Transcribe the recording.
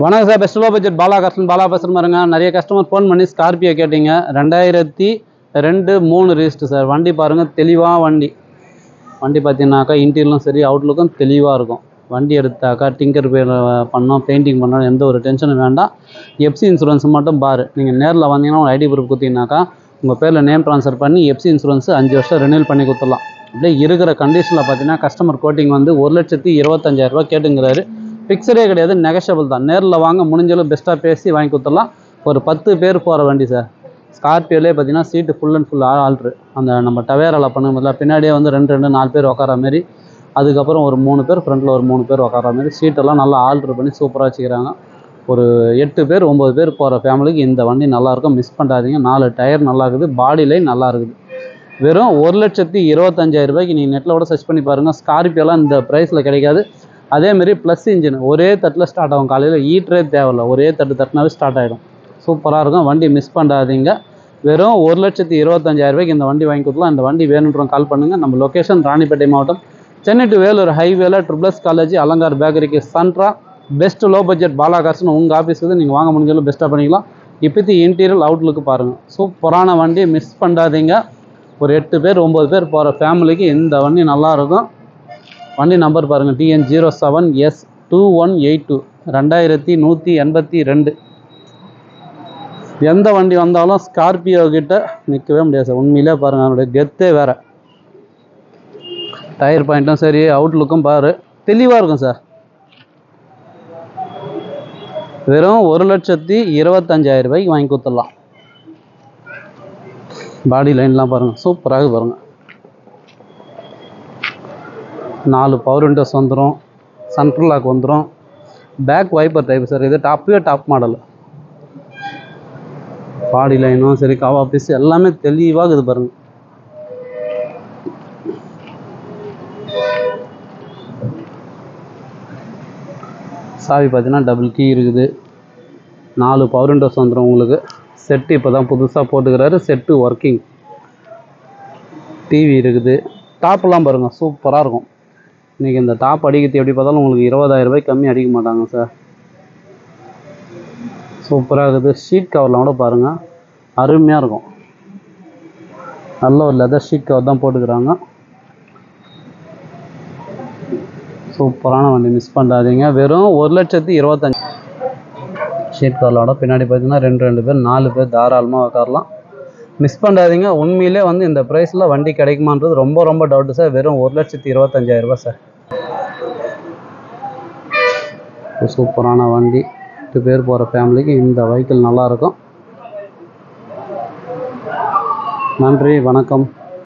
வணக்கம் sir, best low budget Bala பேசுகிற மாதிரிங்க. நிறைய கஸ்டமர் ஃபோன் பண்ணி ஸ்கார்பியோ கேட்டிங்க. 2002-3 ரிஜிஸ்டர் சார். வண்டி பாருங்கள், தெளிவாக வண்டி பார்த்தீங்கன்னாக்கா இன்டீரியலும் சரி அவுட்லுக்கும் தெளிவாக இருக்கும். வண்டி எடுத்தாக்கா டிங்கர் பண்ணோம், பெயிண்டிங் பண்ணோம், எந்த ஒரு டென்ஷனும் வேண்டாம். எஃப்சி இன்சூரன்ஸ் மட்டும் பாரு. நீங்கள் நேரில் வந்தீங்கன்னா ஒரு ஐடி ப்ரூஃப் கொடுத்தீங்கன்னாக்கா உங்கள் பேரில் நேம் ட்ரான்ஸ்ஃபர் பண்ணி எஃப்சி இன்சூரன்ஸ் 5 வருஷம் ரெனியூல் பண்ணி கொடுத்துடலாம். அப்படியே இருக்கிற கண்டிஷனில் பார்த்தீங்கன்னா கஸ்டமர் கோட்டிங் வந்து 1,25,000 கேட்டுங்கிறாரு. ஃபிக்ஸடே கிடையாது, நெகஷபிள் தான். நேரில் வாங்க, முடிஞ்சளவு பெஸ்ட்டாக பேசி வாங்கி கொடுத்துடலாம். ஒரு 10 பேர் போகிற வண்டி சார். ஸ்கார்பியோலே பார்த்தீங்கன்னா சீட்டு ஃபுல் அண்ட் ஃபுல் ஆல்ட்ரு. அந்த நம்ம டவேராவில் பண்ணும்போது பின்னாடியே வந்து 2-4 பேர் உட்கார மாரி, அதுக்கப்புறம் ஒரு 3 பேர் ஃப்ரண்ட்டில் ஒரு 3 பேர் உட்கார மாரி சீட்டெல்லாம் நல்லா ஆல்ட்ரு பண்ணி சூப்பராக வச்சுக்கிறாங்க. ஒரு 8 பேர் 9 பேர் போகிற ஃபேமிலிக்கு இந்த வண்டி நல்லாயிருக்கும், மிஸ் பண்ணாதீங்க. 4 டயர் நல்லா இருக்குது, பாடி லைன் நல்லா இருக்குது. வெறும் 1,25,000 நீங்கள் நெட்டில் கூட சர்ச் பண்ணி பாருங்கள். ஸ்கார்பியோலாம் இந்த ப்ரைஸில் கிடைக்காது. அதேமாரி ப்ளஸ் இன்ஜின் ஒரே தட்டில் ஸ்டார்ட் ஆகும். காலையில் ஈட்டரே தேவையில்லை, ஒரே தட்டினாவே ஸ்டார்ட் ஆகிடும். சூப்பராக இருக்கும் வண்டி, மிஸ் பண்ணாதீங்க. வெறும் 1,25,000 இந்த வண்டி வாங்கி கொடுக்கலாம். இந்த வண்டி வேணுன்றவங்க கால் பண்ணுங்கள். நம்ம லொக்கேஷன் ராணிப்பேட்டை மாவட்டம், சென்னை டு வேலூர் ஹைவேல ட்ரிபிள்எஸ் காலேஜ், அலங்கார் பேக்கரிக்கு சென்ட்ரா. பெஸ்ட் லோ பட்ஜெட் பாலா கார்ஸ்னு உங்கள் ஆஃபீஸுக்கு நீங்கள் வாங்க முடிஞ்சாலும் பெஸ்ட்டாக பண்ணிக்கலாம். இப்போத்தி இன்டீரியல் அவுட்லுக்கு பாருங்கள், சூப்பரான வண்டி, மிஸ் பண்ணாதீங்க. ஒரு 8 பேர் 9 பேர் போகிற ஃபேமிலிக்கு இந்த வண்டி நல்லாயிருக்கும். வண்டி நம்பர் பாருங்கள், TN07S2182, 2182. எந்த வண்டி வந்தாலும் ஸ்கார்பியோ கிட்ட நிற்கவே முடியாது சார். உண்மையிலே பாருங்கள், அதனுடைய கெத்தே வேறு. டயர் பாயிண்ட்டும் சரி அவுட்லுக்கும் பாரு, தெளிவாக இருக்கும் சார். வெறும் 1,25,000 வாங்கி கொடுத்துடலாம். பாடி லைன்லாம் பாருங்கள், சூப்பராக பாருங்கள். 4 பவர் விண்டோஸ் வந்துடும், சென்ட்ரல் லாக் வந்துடும், பேக் வைப்பர் டைப் சார். இது டாப் மாடல். பாடி லைனும் சரி கவா பீஸ் எல்லாமே தெளிவாக இது பாருங்கள். சாவி பார்த்தீங்கன்னா டபுள் கீ இருக்குது. 4 பவர் விண்டோஸ் வந்துடும் உங்களுக்கு. செட்டு இப்போ தான் புதுசாக போட்டுக்கிறாரு, செட்டு ஒர்க்கிங். டிவி இருக்குது. டாப்லாம் பாருங்கள், சூப்பராக இருக்கும். இன்றைக்கி இந்த டாப் அடிக்கிறது எப்படி பார்த்தாலும் உங்களுக்கு 20,000 கம்மி அடிக்க மாட்டாங்க சார். சூப்பராக இருக்குது. ஷீட் கவர்லாம் கூட பாருங்கள், அருமையாக இருக்கும். நல்ல ஒரு லெதர் ஷீட் கவர் தான் போட்டுக்கிறாங்க. சூப்பரான வண்டி, மிஸ் பண்ணாதீங்க. வெறும் 1,25,000. ஷீட் கவர்லோட பின்னாடி பார்த்தீங்கன்னா 2 பேர் 4 பேர் தாராளமாக உட்காரலாம். மிஸ் பண்ணாதீங்க. உண்மையிலே வந்து இந்த ப்ரைஸில் வண்டி கிடைக்குமான்றது ரொம்ப டவுட்டு சார். வெறும் 1,25,000 சார். சூப்பரான வண்டி, 8 பேர் போகிற ஃபேமிலிக்கு இந்த வெஹிக்கிள் நல்லாயிருக்கும். நன்றி, வணக்கம்.